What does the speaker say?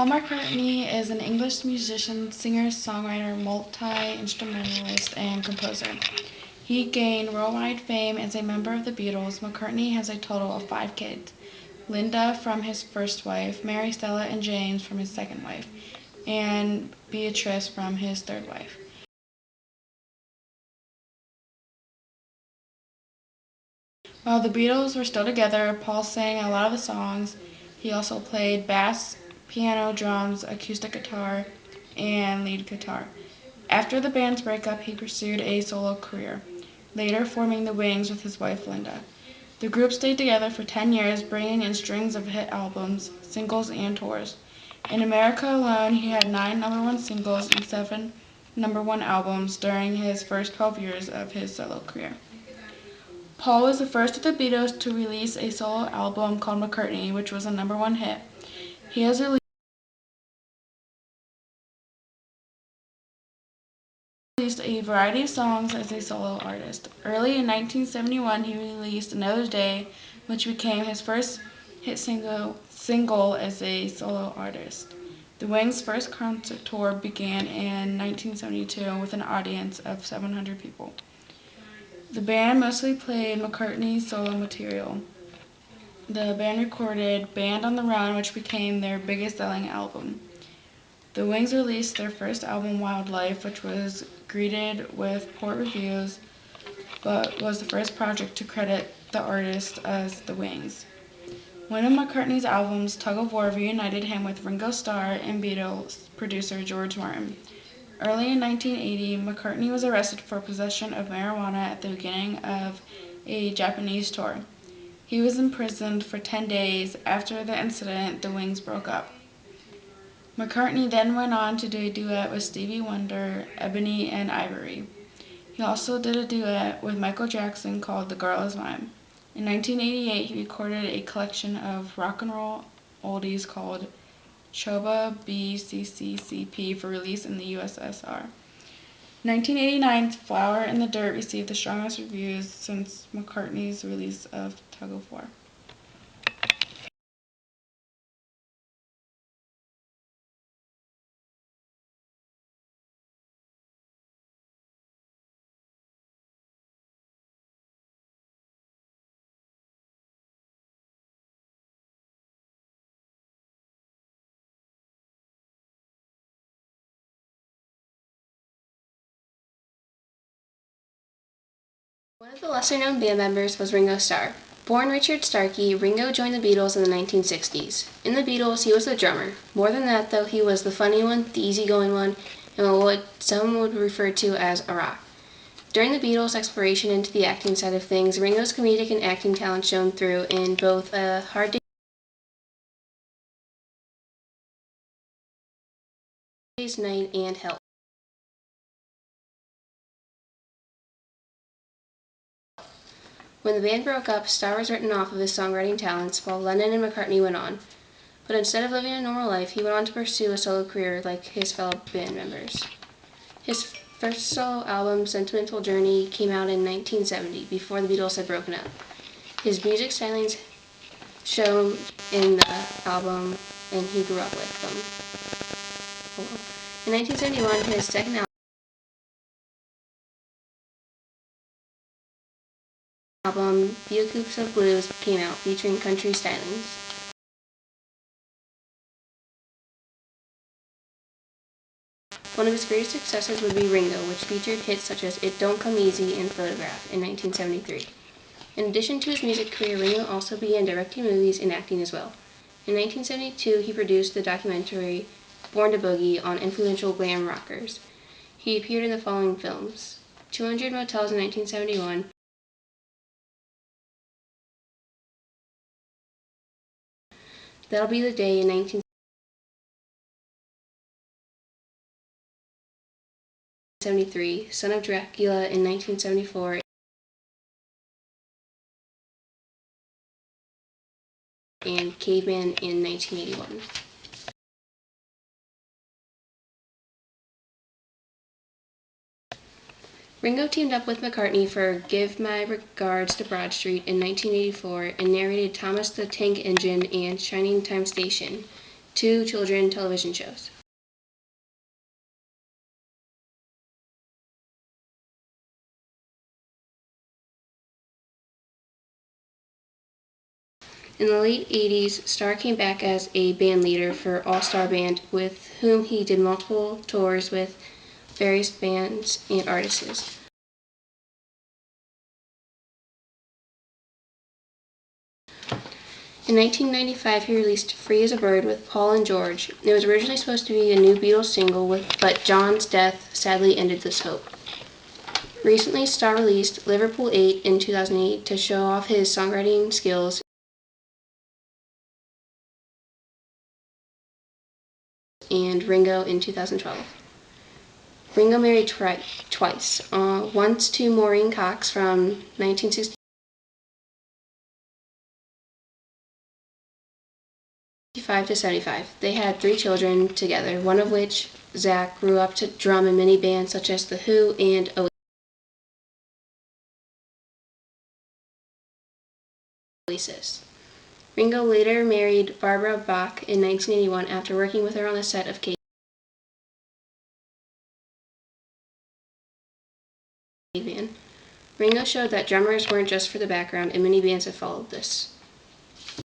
Paul McCartney is an English musician, singer, songwriter, multi-instrumentalist, and composer. He gained worldwide fame as a member of the Beatles. McCartney has a total of 5 kids: Linda from his first wife, Mary, Stella, and James from his second wife, and Beatrice from his third wife. While the Beatles were still together, Paul sang a lot of the songs. He also played bass, piano, drums, acoustic guitar, and lead guitar. After the band's breakup, he pursued a solo career, later forming the Wings with his wife Linda. The group stayed together for 10 years, bringing in strings of hit albums, singles, and tours. In America alone, he had 9 number-one singles and 7 number-one albums during his first 12 years of his solo career. Paul was the first of the Beatles to release a solo album called McCartney, which was a number-one hit. He has released a variety of songs as a solo artist. Early in 1971, he released Another Day, which became his first hit single as a solo artist. The Wings' first concert tour began in 1972 with an audience of 700 people. The band mostly played McCartney's solo material. The band recorded Band on the Run, which became their biggest selling album. The Wings released their first album, Wildlife, which was greeted with poor reviews, but was the first project to credit the artist as the Wings. One of McCartney's albums, Tug of War, reunited him with Ringo Starr and Beatles producer George Martin. Early in 1980, McCartney was arrested for possession of marijuana at the beginning of a Japanese tour. He was imprisoned for 10 days. After the incident, the Wings broke up. McCartney then went on to do a duet with Stevie Wonder, Ebony and Ivory. He also did a duet with Michael Jackson called The Girl Is Mine. In 1988, he recorded a collection of rock and roll oldies called Choba BCCCP for release in the USSR. 1989's Flower in the Dirt received the strongest reviews since McCartney's release of Tug of War. One of the lesser-known band members was Ringo Starr. Born Richard Starkey, Ringo joined the Beatles in the 1960s. In the Beatles, he was the drummer. More than that, though, he was the funny one, the easygoing one, and what some would refer to as a rock. During the Beatles' exploration into the acting side of things, Ringo's comedic and acting talent shone through in both A Hard Day's Night and Help. When the band broke up, Starr was written off of his songwriting talents, while Lennon and McCartney went on. But instead of living a normal life, he went on to pursue a solo career like his fellow band members. His first solo album, Sentimental Journey, came out in 1970, before the Beatles had broken up. His music stylings shown in the album, and he grew up with them. In 1971, his second album, Beaucoups of Blues, came out, featuring country stylings. One of his greatest successes would be Ringo, which featured hits such as It Don't Come Easy and Photograph in 1973. In addition to his music career, Ringo also began directing movies and acting as well. In 1972, he produced the documentary Born to Boogie on influential glam rockers. He appeared in the following films: 200 Motels in 1971, That'll Be the Day in 1973, Son of Dracula in 1974, and Caveman in 1981. Ringo teamed up with McCartney for Give My Regards to Broad Street in 1984 and narrated Thomas the Tank Engine and Shining Time Station 2 children television shows. In the late 80s, Starr came back as a band leader for All Star Band, with whom he did multiple tours with various bands and artists. In 1995, he released Free as a Bird with Paul and George. It was originally supposed to be a new Beatles single, but John's death sadly ended this hope. Recently, Starr released Liverpool 8 in 2008 to show off his songwriting skills, and Ringo in 2012. Ringo married twice, once to Maureen Cox from 1965 to 75. They had 3 children together, one of which, Zach, grew up to drum in many bands such as The Who and Oasis. Ringo later married Barbara Bach in 1981 after working with her on the set of Caveman. Ringo showed that drummers weren't just for the background, and many bands have followed this.